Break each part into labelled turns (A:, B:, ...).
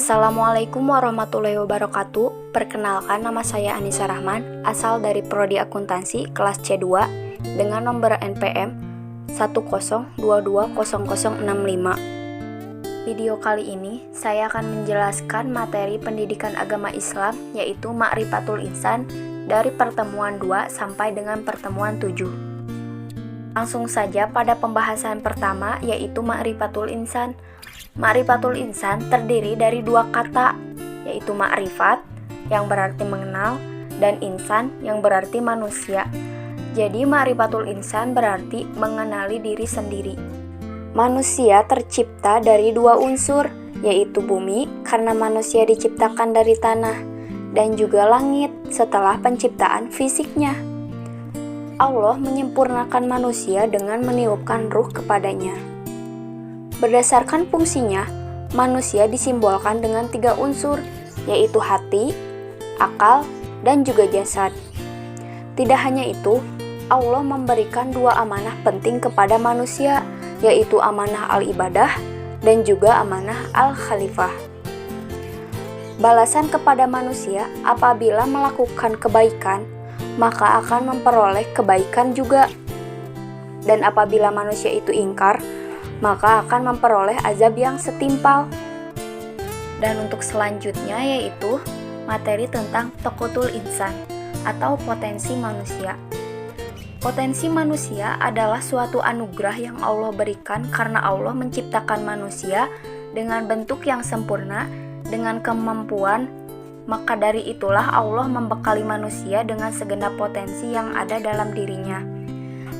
A: Assalamualaikum warahmatullahi wabarakatuh. Perkenalkan, nama saya Anissa Rahman, asal dari Prodi Akuntansi kelas C2 dengan nomor NPM 102200065. Video kali ini saya akan menjelaskan materi pendidikan agama Islam, yaitu Ma'rifatul Insan dari pertemuan 2 sampai dengan pertemuan 7. Langsung saja pada pembahasan pertama, yaitu Ma'rifatul Insan. Ma'rifatul Insan terdiri dari dua kata, yaitu ma'rifat yang berarti mengenal dan insan yang berarti manusia. Jadi Ma'rifatul Insan berarti mengenali diri sendiri. Manusia tercipta dari dua unsur, yaitu bumi karena manusia diciptakan dari tanah, dan juga langit setelah penciptaan fisiknya. Allah menyempurnakan manusia dengan meniupkan ruh kepadanya. Berdasarkan fungsinya, manusia disimbolkan dengan 3 unsur, yaitu hati, akal, dan juga jasad. Tidak hanya itu, Allah memberikan 2 amanah penting kepada manusia, yaitu amanah al-ibadah dan juga amanah al-khalifah. Balasan kepada manusia apabila melakukan kebaikan, maka akan memperoleh kebaikan juga. Dan apabila manusia itu ingkar, maka akan memperoleh azab yang setimpal. Dan untuk selanjutnya yaitu materi tentang Tokotul Insan atau potensi manusia. Potensi manusia adalah suatu anugerah yang Allah berikan karena Allah menciptakan manusia dengan bentuk yang sempurna, dengan kemampuan, maka dari itulah Allah membekali manusia dengan segenap potensi yang ada dalam dirinya.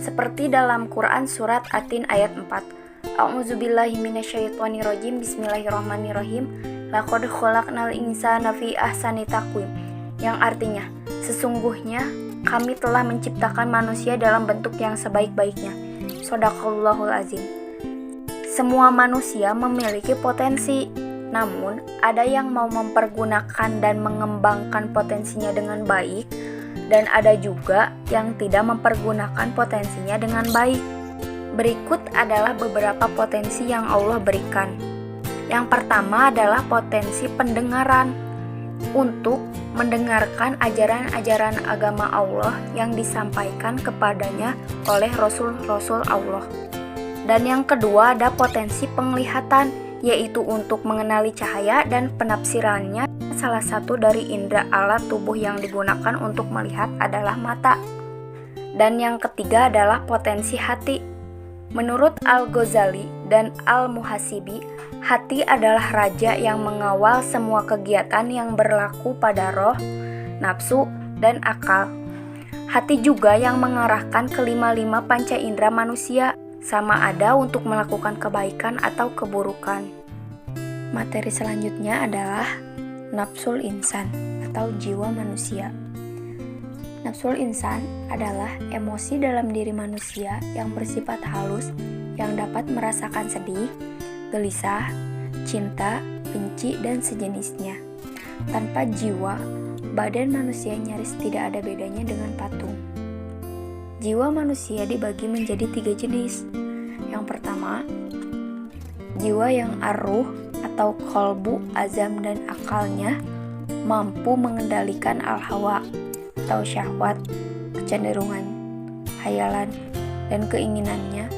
A: Seperti dalam Quran surat At-Tin ayat 4. A'udzubillahi minasyaitonirrajim. Bismillahirrahmanirrahim. Laqad khalaqnal insana fi ahsani taqwim. Yang artinya, sesungguhnya kami telah menciptakan manusia dalam bentuk yang sebaik-baiknya. Shadaqallahul azim. Semua manusia memiliki potensi, namun ada yang mau mempergunakan dan mengembangkan potensinya dengan baik, dan ada juga yang tidak mempergunakan potensinya dengan baik. Berikut adalah beberapa potensi yang Allah berikan. Yang pertama adalah potensi pendengaran, untuk mendengarkan ajaran-ajaran agama Allah yang disampaikan kepadanya oleh Rasul-Rasul Allah. Dan yang kedua ada potensi penglihatan, yaitu untuk mengenali cahaya dan penafsirannya. Salah satu dari indera alat tubuh yang digunakan untuk melihat adalah mata. Dan yang ketiga adalah potensi hati. Menurut Al-Ghazali dan Al-Muhasibi, hati adalah raja yang mengawal semua kegiatan yang berlaku pada roh, nafsu, dan akal. Hati juga yang mengarahkan kelima-lima panca indera manusia, sama ada untuk melakukan kebaikan atau keburukan. Materi selanjutnya adalah nafsul insan atau jiwa manusia. Nafsul insan adalah emosi dalam diri manusia yang bersifat halus, yang dapat merasakan sedih, gelisah, cinta, benci, dan sejenisnya. Tanpa jiwa, badan manusia nyaris tidak ada bedanya dengan patung. Jiwa manusia dibagi menjadi 3 jenis. Yang pertama, jiwa yang ar-ruh atau qalbu, azam, dan akalnya mampu mengendalikan al-hawa atau syahwat, kecenderungan, hayalan, dan keinginannya.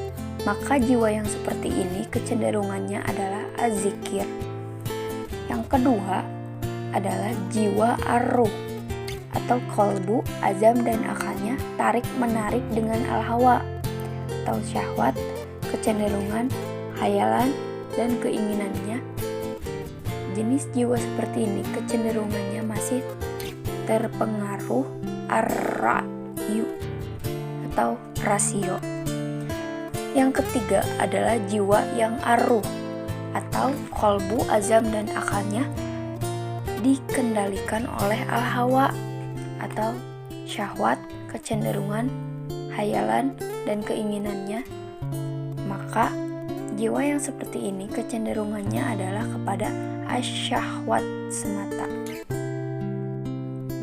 A: Maka jiwa yang seperti ini kecenderungannya adalah az-zikir. Yang kedua adalah jiwa ar-ruh atau qalbu, azam, dan akalnya tarik-menarik dengan al-hawa atau syahwat, kecenderungan, hayalan, dan keinginannya. Jenis jiwa seperti ini kecenderungannya masih terpengaruh ar-ra'yu atau rasio. Yang ketiga adalah jiwa yang ar-ruh atau qalbu, azam, dan akalnya dikendalikan oleh al-hawa atau syahwat, kecenderungan, hayalan, dan keinginannya. Maka jiwa yang seperti ini kecenderungannya adalah kepada asyahwat semata.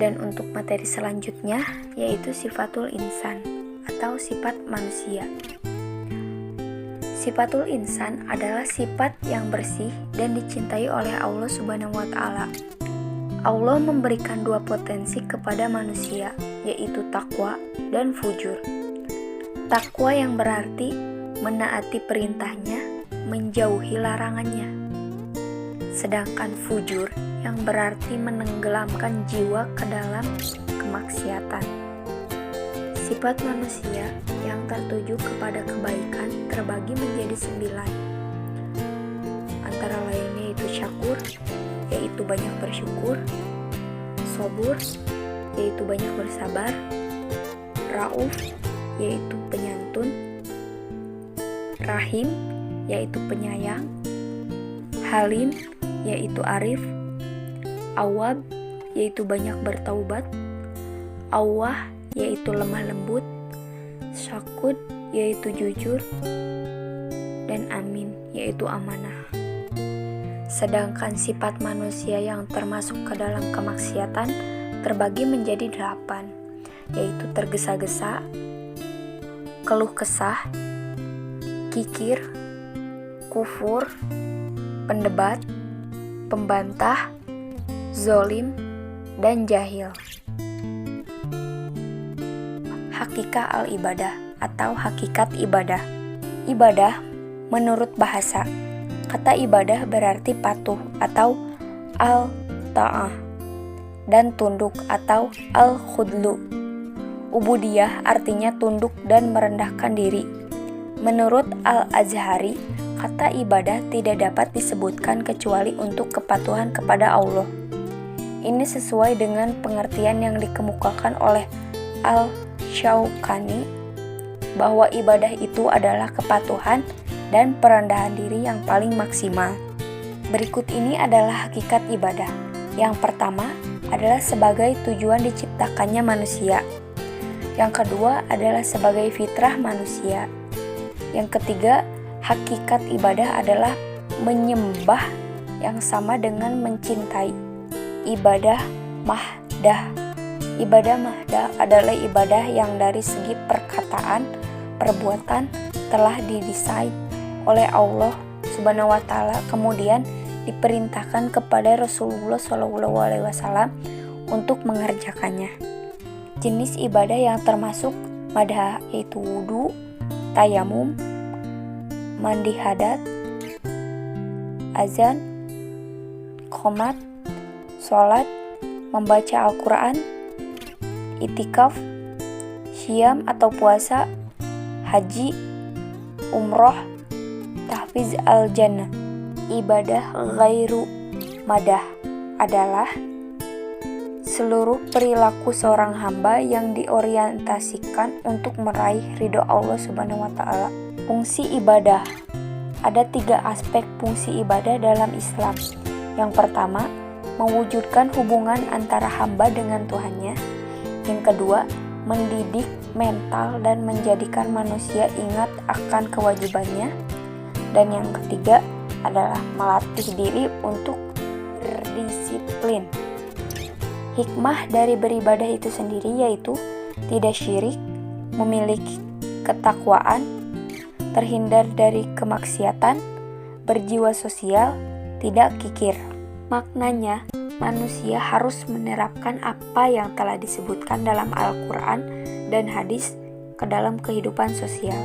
A: Dan untuk materi selanjutnya yaitu sifatul insan atau sifat manusia. Sifatul insan adalah sifat yang bersih dan dicintai oleh Allah Subhanahu wa Ta'ala. Allah memberikan dua potensi kepada manusia, yaitu takwa dan fujur. Takwa yang berarti menaati perintahnya, menjauhi larangannya. Sedangkan fujur yang berarti menenggelamkan jiwa ke dalam kemaksiatan. Sifat manusia yang tertuju kepada kebaikan terbagi menjadi 9. Antara lainnya yaitu syakur, yaitu banyak bersyukur, sobur, yaitu banyak bersabar, rauf, yaitu penyantun, rahim, yaitu penyayang, halim, yaitu arif, awab, yaitu banyak bertaubat, awah, yaitu lemah lembut, syakut, yaitu jujur, dan amin, yaitu amanah. Sedangkan sifat manusia yang termasuk ke dalam kemaksiatan terbagi menjadi 8, yaitu tergesa-gesa, keluh kesah, kikir, kufur, pendebat, pembantah, zolim, dan jahil. Hakikat al-ibadah atau hakikat ibadah. Ibadah menurut bahasa, kata ibadah berarti patuh atau al-ta'ah dan tunduk atau al-khudlu. Ubudiyah artinya tunduk dan merendahkan diri. Menurut Al-Azhari, kata ibadah tidak dapat disebutkan kecuali untuk kepatuhan kepada Allah. Ini sesuai dengan pengertian yang dikemukakan oleh Al-Syaukani bahwa ibadah itu adalah kepatuhan dan perendahan diri yang paling maksimal. Berikut ini adalah hakikat ibadah. Yang pertama adalah sebagai tujuan diciptakannya manusia. Yang kedua adalah sebagai fitrah manusia. Yang ketiga, hakikat ibadah adalah menyembah yang sama dengan mencintai. Ibadah mahdah. Ibadah mahdah adalah ibadah yang dari segi perkataan, perbuatan telah didesain oleh Allah Subhanahu wa Ta'ala, kemudian diperintahkan kepada Rasulullah SAW untuk mengerjakannya. Jenis ibadah yang termasuk madha yaitu wudu, tayamum, mandi hadat, azan, qomat, sholat, membaca Al-Quran, itikaf, syiyam atau puasa, haji, umroh, tahfiz al-jannah. Ibadah ghairu madah adalah seluruh perilaku seorang hamba yang diorientasikan untuk meraih ridho Allah Subhanahu wa Ta'ala. Fungsi ibadah. Ada 3 aspek fungsi ibadah dalam Islam. Yang pertama, mewujudkan hubungan antara hamba dengan Tuhannya. Yang kedua, mendidik mental dan menjadikan manusia ingat akan kewajibannya. Dan yang ketiga adalah melatih diri untuk berdisiplin. Hikmah dari beribadah itu sendiri yaitu tidak syirik, memiliki ketakwaan, terhindar dari kemaksiatan, berjiwa sosial, tidak kikir. Maknanya, manusia harus menerapkan apa yang telah disebutkan dalam Al-Quran dan hadis ke dalam kehidupan sosial.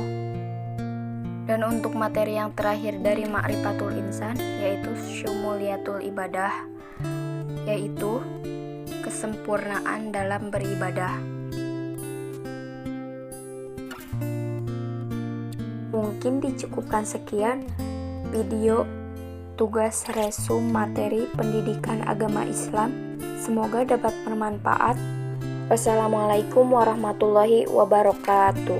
A: Dan untuk materi yang terakhir dari Ma'rifatul Insan yaitu syumuliyatul ibadah, yaitu kesempurnaan dalam beribadah. Mungkin dicukupkan sekian video tugas resum materi pendidikan agama Islam. Semoga dapat bermanfaat. Wassalamualaikum warahmatullahi wabarakatuh.